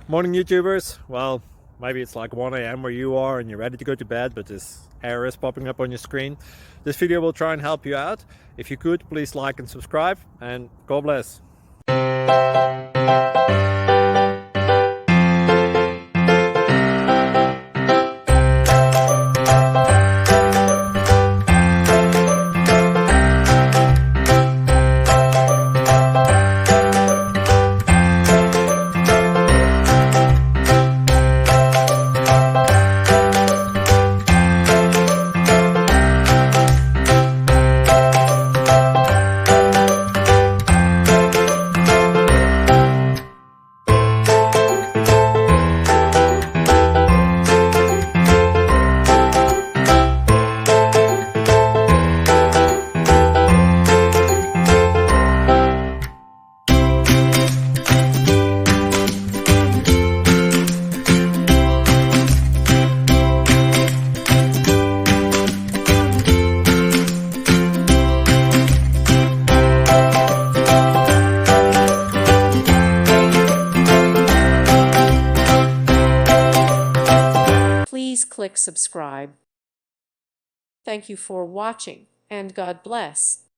Morning YouTubers. Well, maybe it's like 1 a.m. where you are and you're ready to go to bed, but this error is popping up on your screen. This video will try and help you out. If you could, please like and subscribe, and God bless. Please click subscribe. Thank you for watching, and God bless.